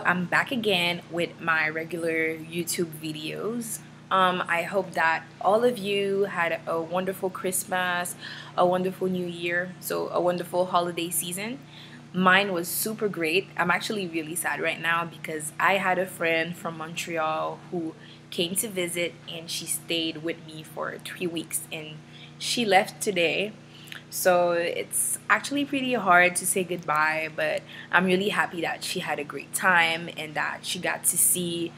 I'm back again with my regular YouTube videos. I hope that all of you had a wonderful Christmas, a wonderful New Year, so a wonderful holiday season. Mine was super great. I'm actually really sad right now because I had a friend from Montreal who came to visit and she stayed with me for 3 weeks and she left today. So it's actually pretty hard to say goodbye, but I'm really happy that she had a great time and that she got to see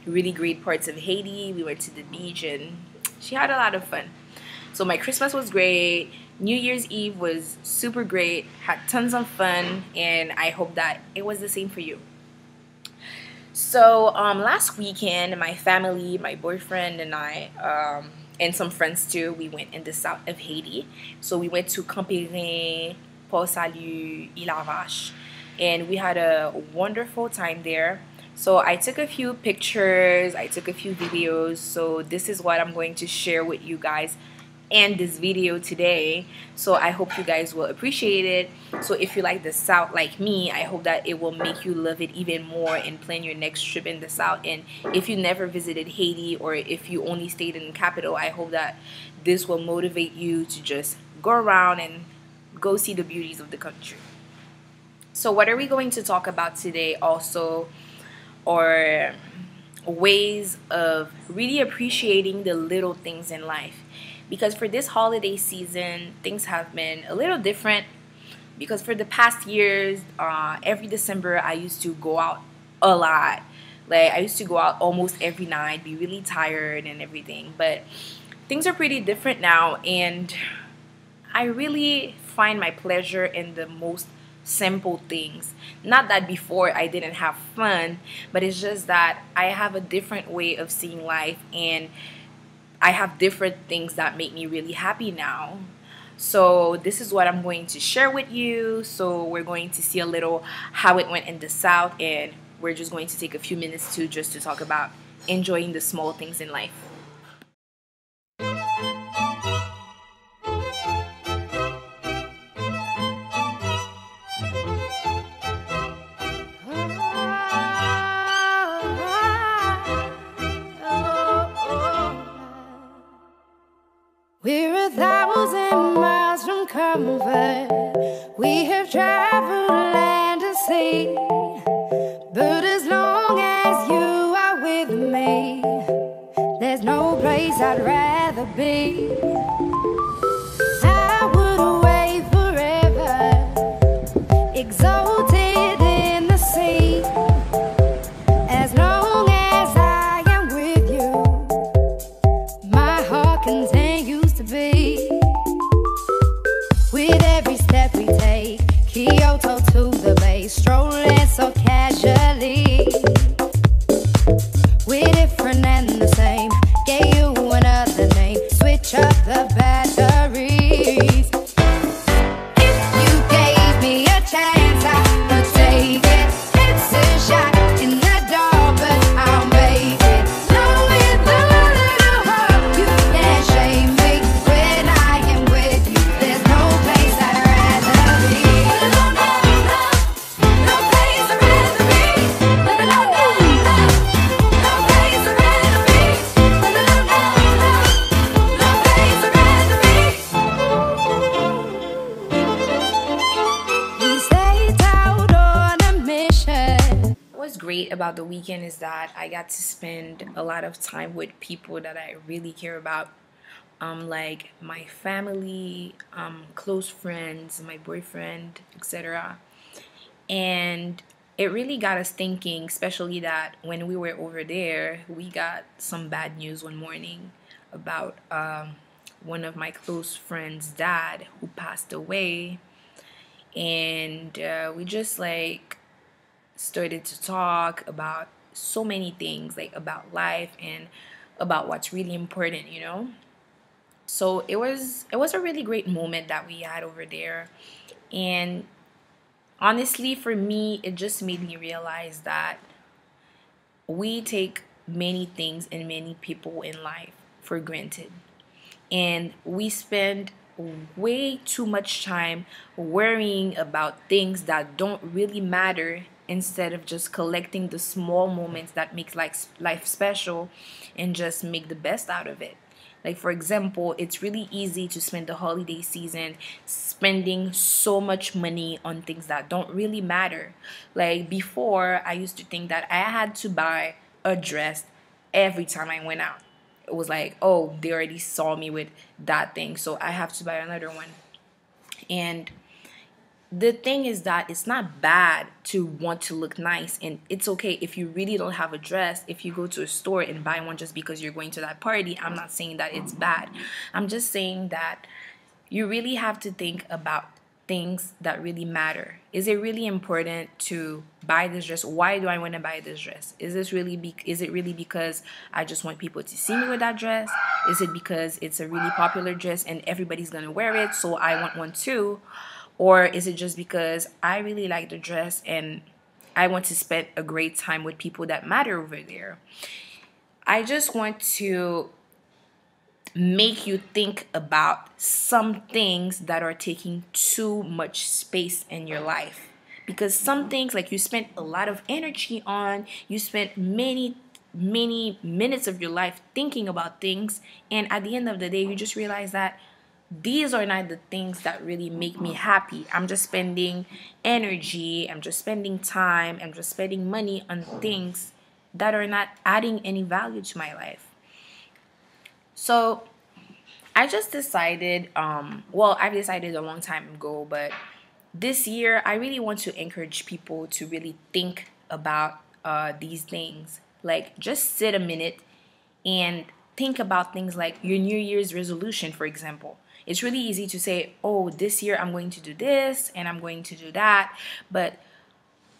really great parts of Haiti. We went to the beach and she had a lot of fun. So my Christmas was great. New Year's Eve was super great. Had tons of fun, and I hope that it was the same for you. So last weekend, my family, my boyfriend, and I, and some friends too, we went in the south of Haiti. So we went to Camperin, Port Salut, Île Vache, and we had a wonderful time there. So I took a few pictures, I took a few videos. So this is what I'm going to share with you guys and this video today. So I hope you guys will appreciate it. So if you like the South like me, I hope that it will make you love it even more and plan your next trip in the South. And if you never visited Haiti or if you only stayed in the capital, I hope that this will motivate you to just go around and go see the beauties of the country. So what are we going to talk about today also, or ways of really appreciating the little things in life? Because for this holiday season, things have been a little different. Because for the past years, every December, I used to go out a lot. Like, I used to go out almost every night, be really tired and everything. But things are pretty different now. And I really find my pleasure in the most simple things. Not that before I didn't have fun, but it's just that I have a different way of seeing life, and I have different things that make me really happy now. So this is what I'm going to share with you. So we're going to see a little how it went in the South, and we're just going to take a few minutes to just to talk about enjoying the small things in life. We're 1,000 miles from comfort. We have traveled land and sea, but as long as you are with me, there's no place I'd rather be. I would away forever, exalted in the sea, as long as I am with you, my heart continues to be. With every step we take, Kyoto to the bay, strolling so casually. We're different and the same, gave you another name, switch up the batteries. If you gave me a chance, I would take it. It's a shot in the dark, but I'll make it. Know with a little hope, you can't shame me. When I am with you, there's no place I'd rather be. No, no, no, no place I'd rather be. No, no, no, no, no place I'd rather be. No, no, no, no, no place I'd rather be. We set out on a mission. What's great about the weekend is that I got to spend a lot of time with people that I really care about, like my family, close friends, my boyfriend, etc. And it really got us thinking, especially that when we were over there, we got some bad news one morning about one of my close friends' dad who passed away. And we just like started to talk about so many things, like about life and about what's really important, you know. So it was a really great moment that we had over there. And honestly, for me, it just made me realize that we take many things and many people in life for granted, and we spend way too much time worrying about things that don't really matter instead of just collecting the small moments that make life special and just make the best out of it. Like, for example, it's really easy to spend the holiday season spending so much money on things that don't really matter. Like, before, I used to think that I had to buy a dress every time I went out. It was like, oh, they already saw me with that thing, so I have to buy another one. And the thing is that it's not bad to want to look nice, and it's okay if you really don't have a dress. If you go to a store and buy one just because you're going to that party, I'm not saying that it's bad. I'm just saying that you really have to think about things that really matter. Is it really important to buy this dress? Why do I want to buy this dress? Is it really because I just want people to see me with that dress? Is it because it's a really popular dress and everybody's gonna wear it, so I want one too? Or is it just because I really like the dress and I want to spend a great time with people that matter over there? I just want to make you think about some things that are taking too much space in your life. Because some things, like, you spent a lot of energy on, you spent many minutes of your life thinking about things, and at the end of the day you just realize that these are not the things that really make me happy. I'm just spending energy, I'm just spending time, I'm just spending money on things that are not adding any value to my life. So I just decided, I've decided a long time ago, but this year I really want to encourage people to really think about these things. Like, just sit a minute and think about things like your New Year's resolution, for example. It's really easy to say, oh, this year I'm going to do this and I'm going to do that, but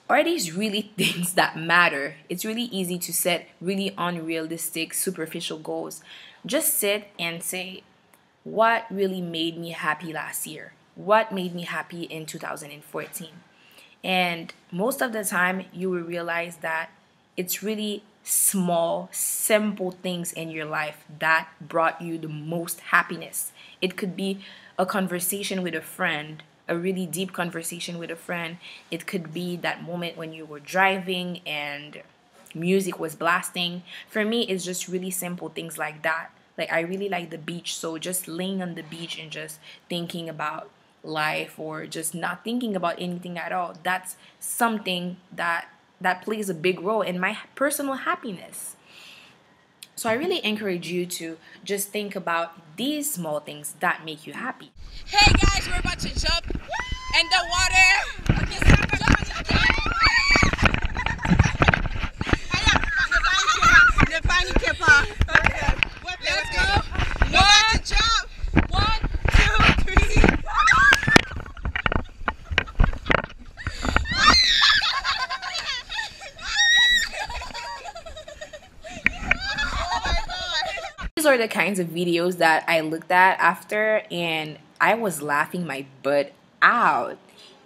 are these really things that matter? It's really easy to set really unrealistic, superficial goals. Just sit and say, what really made me happy last year? What made me happy in 2014? And most of the time, you will realize that it's really small, simple things in your life that brought you the most happiness. It could be a conversation with a friend, a really deep conversation with a friend. It could be that moment when you were driving and music was blasting. For me, it's just really simple things like that. Like, I really like the beach, so just laying on the beach and just thinking about life, or just not thinking about anything at all, that's something that plays a big role in my personal happiness. So I really encourage you to just think about these small things that make you happy. Hey guys, we're about to jump in the water. Okay, jump. Let's go. One, jump. 1, 2, 3. These are the kinds of videos that I looked at after, and I was laughing my butt out.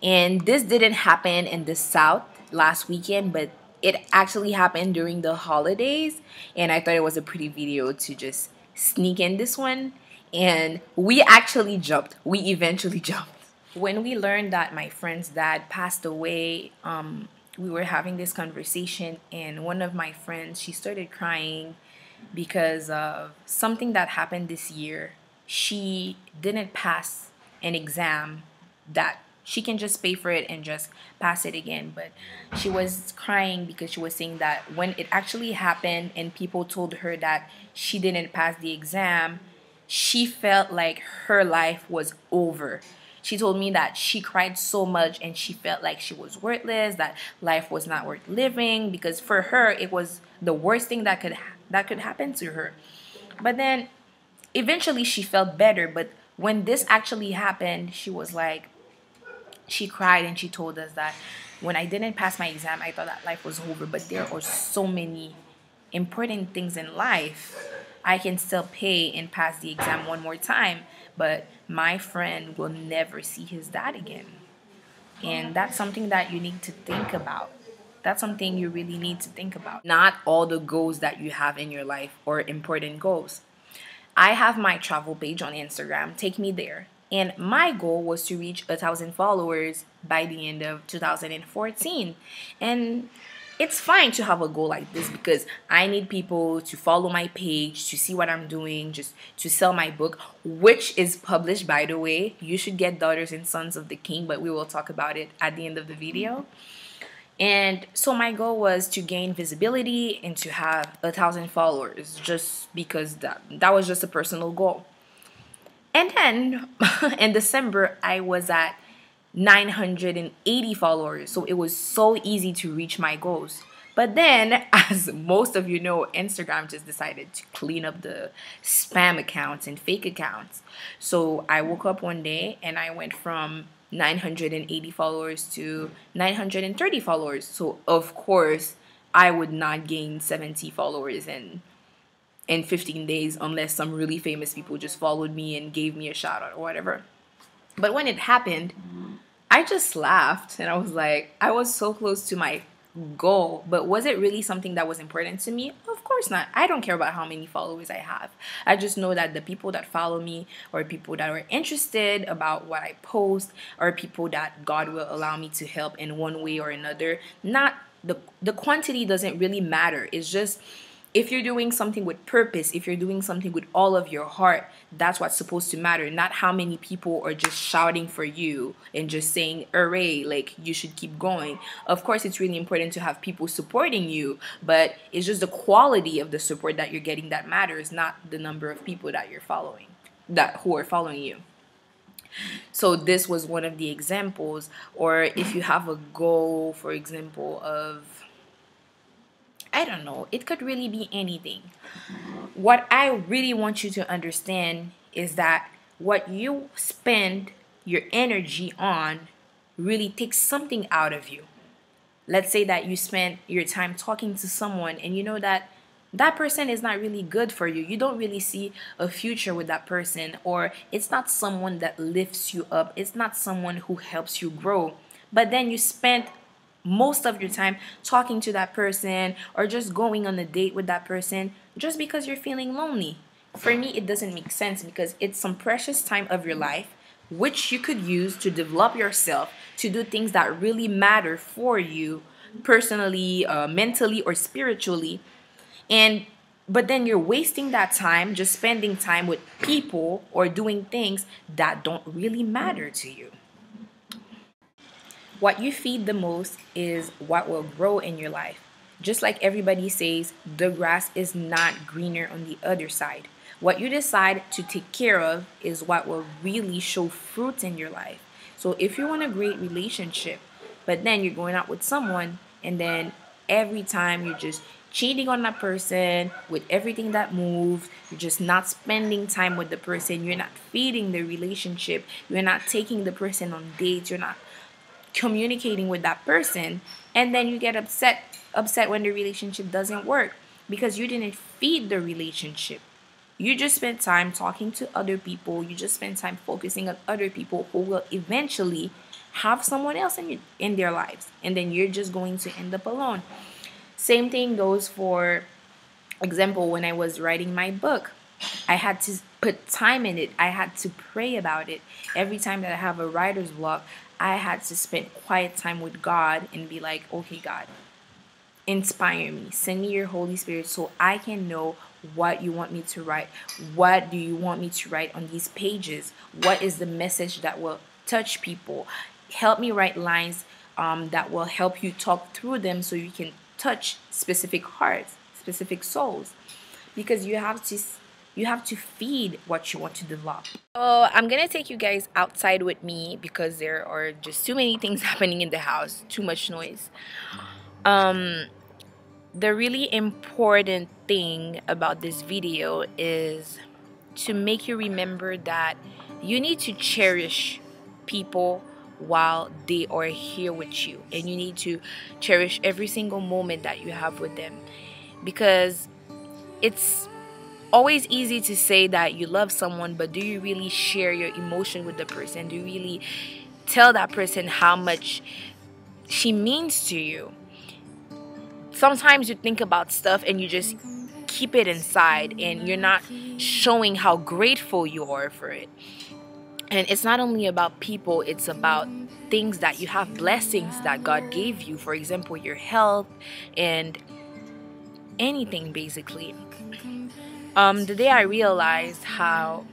And this didn't happen in the South last weekend, but it actually happened during the holidays, and I thought it was a pretty video to just sneak in this one. And we actually jumped. We eventually jumped. When we learned that my friend's dad passed away, we were having this conversation, and one of my friends, she started crying because of something that happened this year. She didn't pass an exam that she can just pay for it and just pass it again. But she was crying because she was saying that when it actually happened and people told her that she didn't pass the exam, she felt like her life was over. She told me that she cried so much and she felt like she was worthless, that life was not worth living, because for her it was the worst thing that could happen to her. But then eventually she felt better. But when this actually happened, she was like, she cried and she told us that when I didn't pass my exam, I thought that life was over, but there are so many important things in life. I can still pay and pass the exam one more time, but my friend will never see his dad again. And that's something that you need to think about. That's something you really need to think about. Not all the goals that you have in your life are important goals. I have my travel page on Instagram. Take me there. And my goal was to reach 1,000 followers by the end of 2014. And it's fine to have a goal like this because I need people to follow my page, to see what I'm doing, just to sell my book, which is published, by the way. You should get Daughters and Sons of the King, but we will talk about it at the end of the video. And so my goal was to gain visibility and to have 1,000 followers, just because that was just a personal goal. And then in December, I was at 980 followers. So it was so easy to reach my goals. But then, as most of you know, Instagram just decided to clean up the spam accounts and fake accounts. So I woke up one day and I went from 980 followers to 930 followers. So of course, I would not gain 70 followers in 15 days unless some really famous people just followed me and gave me a shout out or whatever. But when it happened, I just laughed and I was like, I was so close to my goal, but was it really something that was important to me? Of course not. I don't care about how many followers I have. I just know that the people that follow me or people that are interested about what I post or people that God will allow me to help in one way or another, not the quantity doesn't really matter. It's just if you're doing something with purpose, if you're doing something with all of your heart, that's what's supposed to matter. Not how many people are just shouting for you and just saying, hooray, like you should keep going. Of course, it's really important to have people supporting you, but it's just the quality of the support that you're getting that matters, not the number of people that you're following, who are following you. So this was one of the examples. Or if you have a goal, for example, of, I don't know, it could really be anything. What I really want you to understand is that what you spend your energy on really takes something out of you. Let's say that you spend your time talking to someone and you know that that person is not really good for you. You don't really see a future with that person, or it's not someone that lifts you up. It's not someone who helps you grow. But then you spend most of your time talking to that person or just going on a date with that person just because you're feeling lonely. For me, it doesn't make sense because it's some precious time of your life which you could use to develop yourself, to do things that really matter for you personally, mentally, or spiritually. But then you're wasting that time just spending time with people or doing things that don't really matter to you. What you feed the most is what will grow in your life. Just like everybody says, the grass is not greener on the other side. What you decide to take care of is what will really show fruit in your life. So if you want a great relationship, but then you're going out with someone and then every time you're just cheating on that person with everything that moves, you're just not spending time with the person, you're not feeding the relationship, you're not taking the person on dates, you're not communicating with that person, and then you get upset when the relationship doesn't work because you didn't feed the relationship. You just spent time talking to other people, you just spent time focusing on other people who will eventually have someone else in their lives, and then you're just going to end up alone. Same thing goes for example when I was writing my book. I had to put time in it. I had to pray about it. Every time that I have a writer's block, I had to spend quiet time with God and be like, okay, God, inspire me. Send me your Holy Spirit so I can know what you want me to write. What do you want me to write on these pages? What is the message that will touch people? Help me write lines that will help you talk through them so you can touch specific hearts, specific souls. Because you have to feed what you want to develop. So I'm gonna take you guys outside with me because there are just too many things happening in the house, too much noise. The really important thing about this video is to make you remember that you need to cherish people while they are here with you, and you need to cherish every single moment that you have with them, because it's always easy to say that you love someone, but do you really share your emotion with the person? Do you really tell that person how much she means to you? Sometimes you think about stuff and you just keep it inside and you're not showing how grateful you are for it. And it's not only about people, it's about things that you have, blessings that God gave you. For example, your health and anything basically. The day I realized how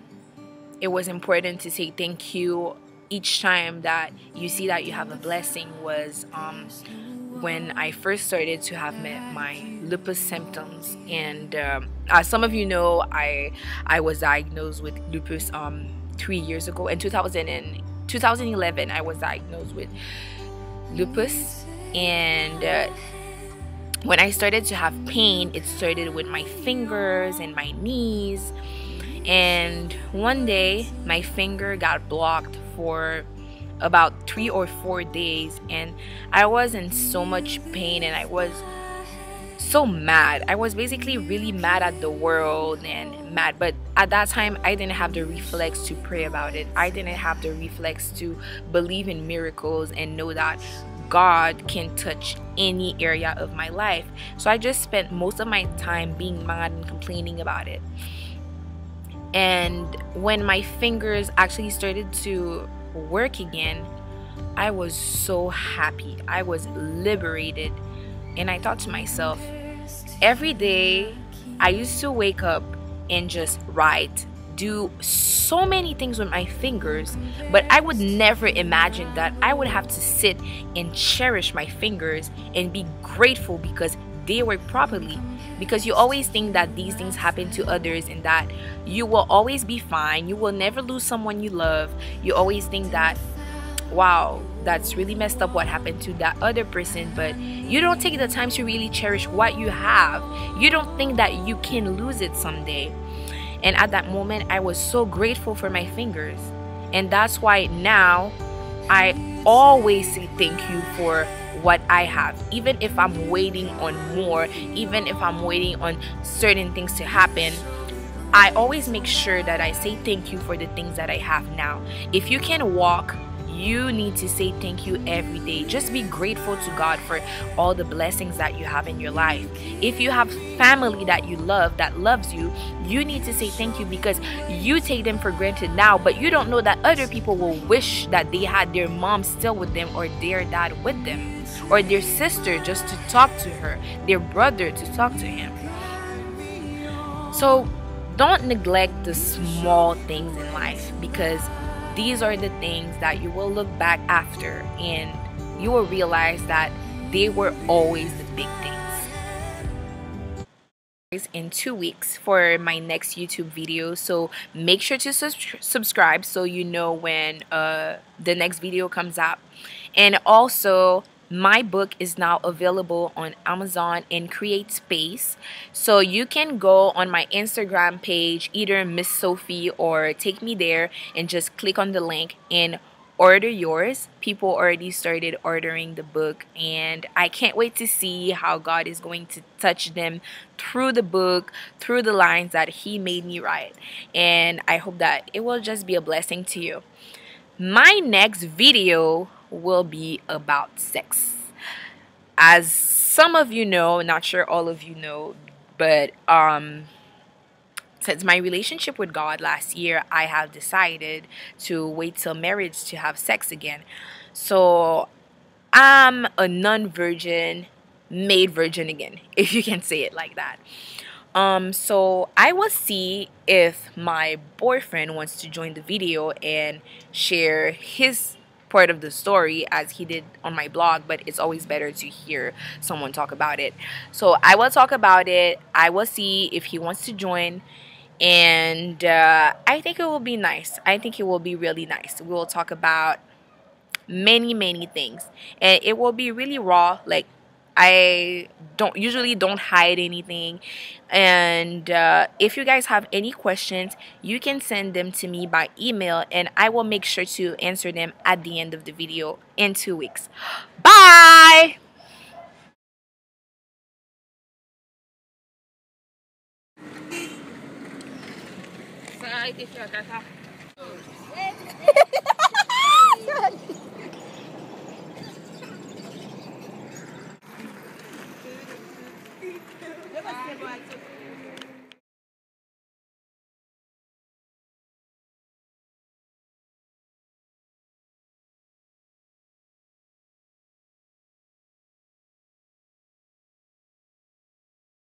it was important to say thank you each time that you see that you have a blessing was when I first started to have my lupus symptoms. And as some of you know, I was diagnosed with lupus 3 years ago. In 2011, I was diagnosed with lupus. And when I started to have pain, it started with my fingers and my knees. And one day, my finger got blocked for about 3 or 4 days, and I was in so much pain, and I was so mad. I was basically really mad at the world and mad. But at that time, I didn't have the reflex to pray about it. I didn't have the reflex to believe in miracles and know that God can touch any area of my life. So I just spent most of my time being mad and complaining about it. And when my fingers actually started to work again, I was so happy. I was liberated. And I thought to myself, every day I used to wake up and just write, do so many things with my fingers, but I would never imagine that I would have to sit and cherish my fingers and be grateful because they work properly. Because you always think that these things happen to others and that you will always be fine, you will never lose someone you love. You always think that, wow, that's really messed up what happened to that other person, but you don't take the time to really cherish what you have. You don't think that you can lose it someday. And at that moment, I was so grateful for my fingers. And that's why now I always say thank you for what I have. Even if I'm waiting on more, even if I'm waiting on certain things to happen, I always make sure that I say thank you for the things that I have now. If you can walk, you need to say thank you every day. Just be grateful to God for all the blessings that you have in your life. If you have family that you love, that loves you, you need to say thank you because you take them for granted now, but you don't know that other people will wish that they had their mom still with them, or their dad with them, or their sister just to talk to her, their brother to talk to him. So don't neglect the small things in life, because these are the things that you will look back after and you will realize that they were always the big things. In 2 weeks for my next YouTube video, so make sure to subscribe so you know when the next video comes out. And also, my book is now available on Amazon and Create Space. So you can go on my Instagram page, either Miss Sophie, or take me there and just click on the link and order yours. People already started ordering the book, and I can't wait to see how God is going to touch them through the book, through the lines that He made me write. And I hope that it will just be a blessing to you. My next video will be about sex. As some of you know, not sure all of you know, but since my relationship with God last year, I have decided to wait till marriage to have sex again. So I'm a non-virgin, made virgin again, if you can say it like that. So I will see if my boyfriend wants to join the video and share his part of the story as he did on my blog, but it's always better to hear someone talk about it. So I will talk about it. I will see if he wants to join, and I think it will be nice. I think it will be really nice. We will talk about many things, and it will be really raw. Like, I don't hide anything. And if you guys have any questions, you can send them to me by email, and I will make sure to answer them at the end of the video in 2 weeks. Bye. Sa